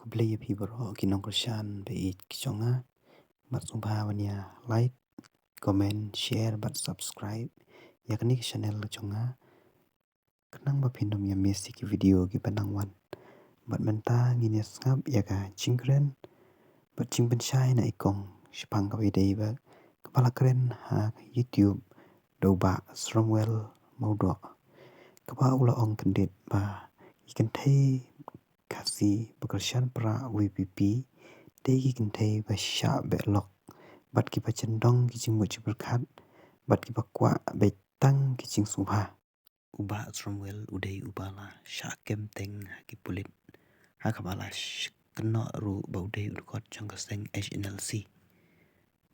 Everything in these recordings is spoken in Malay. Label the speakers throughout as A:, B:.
A: Beli pibro kynnoh kyrshan be kichonga bat subhawanya like comment share bat subscribe yakni channel chonga kenang ba pindom ya mesi ki video ki panang wan bat menta ngine ngap yaka chingren bat chingpen shai na ikong shipang ka dei ba kepala keren ha YouTube do ba strongwell maudo kapa ula ong kendit ba ikan thei kasi bekerjan pra VPP tegi kynthei ba sha belok bat ki pachendong ki jingmo berkat bat ki bakwa betang ki jing subha uba stromwell udai ubala sha kemteng ki pulit ha kabala keno ru ba udai urkot jong kaseng HNLC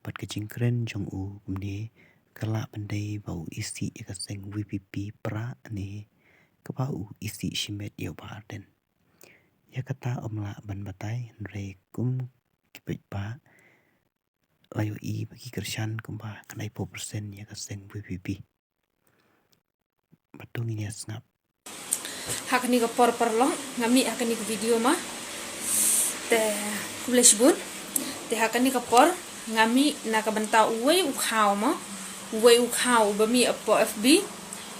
A: bat ki jingkren jong u kumni kala pandai bau isi kaseng VPP pra ni kapau isi shimet yo barden ya kata omla ban batai re kum kipet pa layo i bagi kyrshan kumba kanai 4% ya kaseng VPP batung ini asngap
B: hakni ko por long ngami hakni ko video ma te kubles bun te hakni ko por ngami na ka banta uwe u khaw ma uwe u khaw ba mi apo FB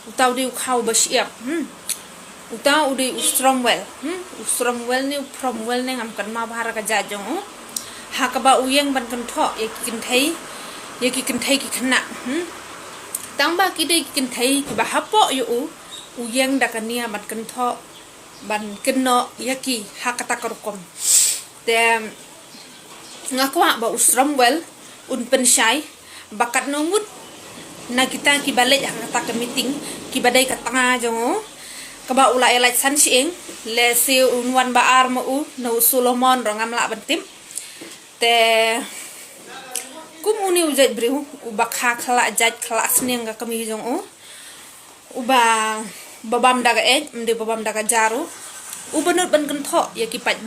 B: utaw de u khaw ba siap utaw de u strongwell ni promwell ne ngam kan ma bahara ka jajong hakaba uyeng ban kan tho ye ki kynthei ki khna tang ba ki de kynthei ki ba hapo yu uyeng da kania ban kan tho ban kynnoh yaki hakata korkom te ngakwa ba strongwell un penshai bakat nongut na kita ki balik hakata ke meeting ki badai ka tanga jong kaba ula elai san sieng le si unwan ba ar mo u no Solomon ro ngam la bantim te kum uni ujat briu uba kha khala jat khala sneng ga kami jong uba babam daga mde babam daga jaru ubanut ban kan tho ya ki pat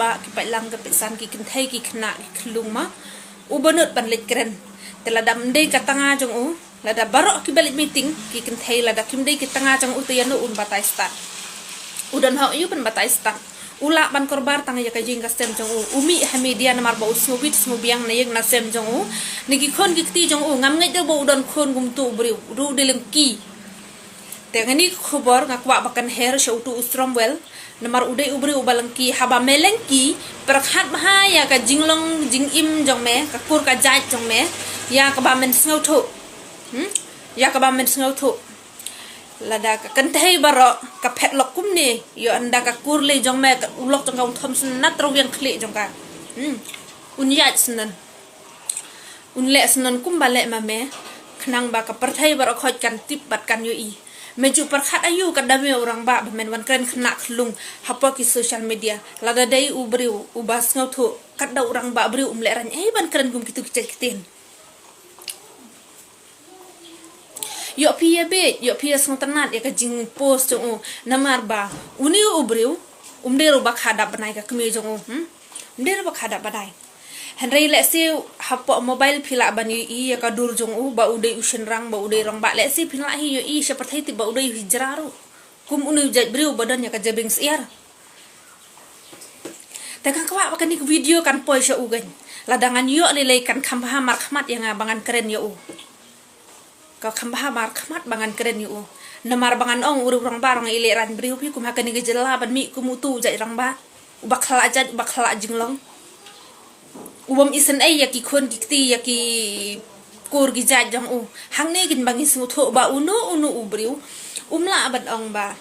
B: lang ka pesan ki kynthei ki khna khlung ma ubanut ban lit kren te la dam de ka tanga jong la da barok ki balik meeting ki kynthei la da kim de ki tanga jong te yanu un batai start udan ho yu ban batai start ula ban korbar tang ya kajing kasem jong umi ha media namar ba usmubit smubiang na yeng na sem jong niki khon ki ti jong ngam ngai de bo udan khon gum tu briu ru de lengki te ngani khobor ngakwa bakan her show tu stromwell namar udai ubri ubalengki haba melengki perkhat bahaya ka jinglong jingim jong me ka kur ka jat jong me ya ka ba men snau thu ya ka ba men snau thu lada ka kynthei baro ka phet lok kum ni yo anda ka kur le jong me ka ulok jong ka thom snat ro yang khle jong ka un yat snan un le snan kum ba le ma me khnang ba ka perthai baro khoj kan tip bat kan yo i meju perkhat ayu ka dame orang ba men wan kren khna khlung hapo ki social media lada dai ubriu ubas ngau thu kat da orang ba briu le ran ban kren gum kitu kitin yo pia song tanat ya ka jing post jong namar ba uni ubriu umde ro ba khada banai ka kmi jong umde ro ba khada badai henry le si hapo mobile phila bani i ya ka dur jong ba ude ushen rang ba ude rang ba le si phila hi yo i seperti ti ba ude hijraru kum uni jat briu badan ya ka jabing siar ta kan kwa kan ni video kan poi sha ugan ladangan yo le kan khamba mar khmat yang bangan keren yo ka khamba mar khmat bangan keren yo namar bangan ong uru rang barang ile ran briu pi kum hakan ni gejela ban mi kumutu jai rang ba ubak khala jinglong ubam isen ai yaki khon kikti yaki kur gi jat jang hang ne gin bangi su tho ba unu ubriu umla ban ong ba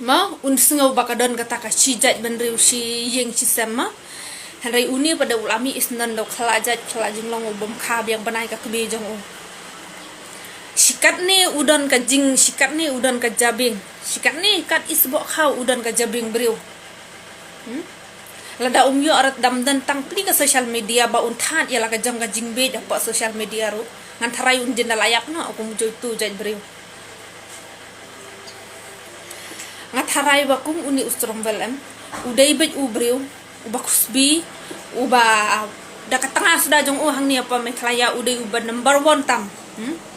B: ma un sngau bakadon kata ka chi jat ban riu si yeng chi semma hanrai uni pada ulami isnan lo khala jinglong ubam kha biang banai ka kbe jang sikat ni udan ka jing sikat ni udan ka jabing sikat ni kat isbo khaw udan ka jabing briu lada yo arat dam dan tang pli ka social media ba un that ya la ka jang ka jing be da pa social media ru ngan tharai un jenda layak na aku mujoy tu jai briu ngat tharai ba kum uni stromwell udai bet ubriu uba kusbi uba da ka tanga sudah jong hang ni apa me khlaya udai uba number 1 tam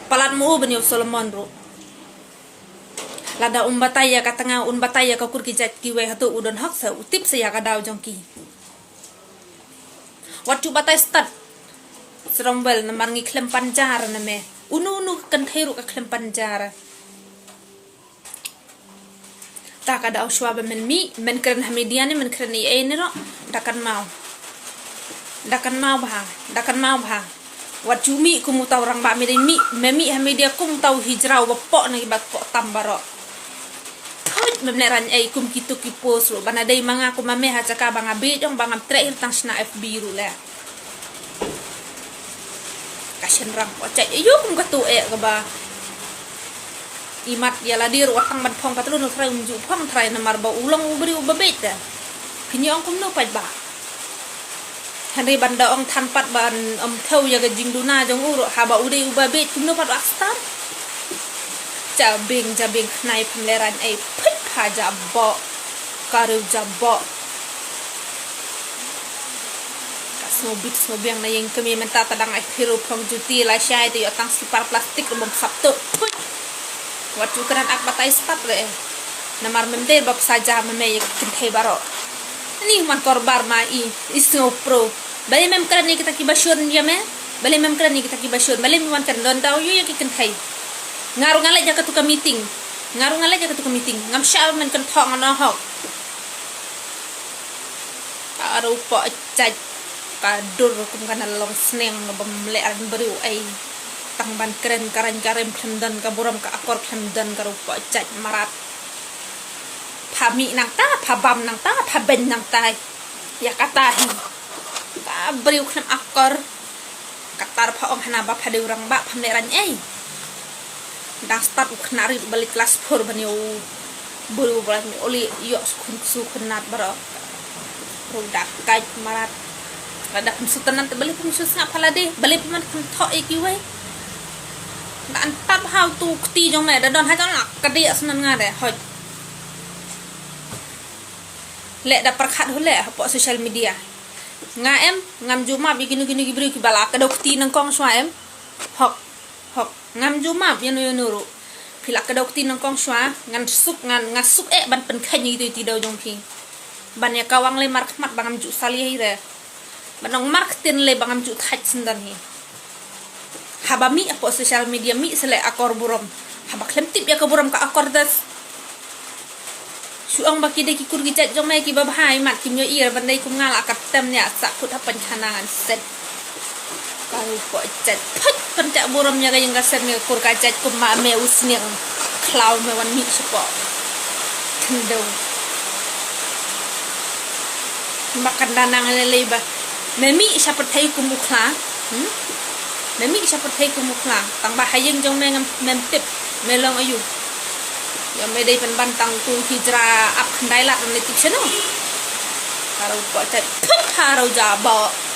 B: palat mo ben yo Solomon ro lada umbataya ka tanga umbataya ka kur ki jat ki we hatu udon hak sa utip sa ya ka daw jong ki Wat cu batai start serombel na marngi klem panjar na me unu kynthei ru ka klem panjar ta kada uswa ba men kren hamidiane men kren i ne ro dakan mau bah wat cu mi ku mu tau rang ba mi hamidia ku mu tau hijrau ba po na ba po tambaro memneran ai kum kitu ki post ro bana dai manga ku mame ha caka banga be jong banga tre tang sna fb ru le kashen rang ko cai yo kum ka tu e ka ba imat ya la dir watang ban phong patlu no trai unju phong trai na mar ba ulang ubri ubabet da kinyong kum no pa ba hanri banda ong than pat ban theu ya ga jingduna jong uro ha ba udai ubabet kum no pat akstar jabing knai pemleran ai put ha jabo karu jabo snobit na yang kami menta tadang ai hiru phong juti la syai tu tang sipar plastik bom sabtu put wat cukuran ak batai spat le namar memde bab saja meme kynthei baro ni man korbar ma isno pro bale mem kran ni kita ki basyun ya me bale mem kran ni kita ki basyun bale man kan don tahu yo ki kynthei ngaru ngale jaka tu ka meeting ngam sha men kan thong no hok aru po chaj ka dur kum kana long sneng no bam le an bru ai tang ban kren karem klemdan ka buram ka akor klemdan ka rupa chaj marat phami nang ta phabam nang ta phaben nang tai ya kata hi ka bru klem akor katar pha ong hana ba phadeu rang ba phamne ran ai dah start ukhnari balik kelas 4 banyo buru balat mi oli yo su khnat baro rodak kaj marat ada kumsutan te balik kumsus ngap halade balik man kum tho ikiwe dan tab how to ti jong me da don ha jong nak kadi asnan ngade hoj le da perkhat hole po social media ngam juma bikini gibri ki bala ka dokti nang kong swa em hok ngam juma yanu ru phila ka dokti nang kong swa ngasuk ban pen khanyi ti do jong phi ban ya kawang le markmat bangam ju sali re banong marketin le bangam ju thach sendan hi habami po social media mi sele akor burom haba klem tip ya ka burom ka akor das suang baki de ki kur gi chat jong mai ki babhai mat kim yo ir ban dai kum ngal akat tem nya sa khut ha panchanangan set karu po chat phat panca burom nya ga yang ga set ne kur ka chat kum ma me usniang cloud me wan mi sepo tendo makan danang le ba memi seperti kumukla memi seperti kumukla tang ba hayeng jong mengam mentip melong ayu ya me dei pen bantang tu hijra ap khandai la ni tik cheno karo po chat karo jabo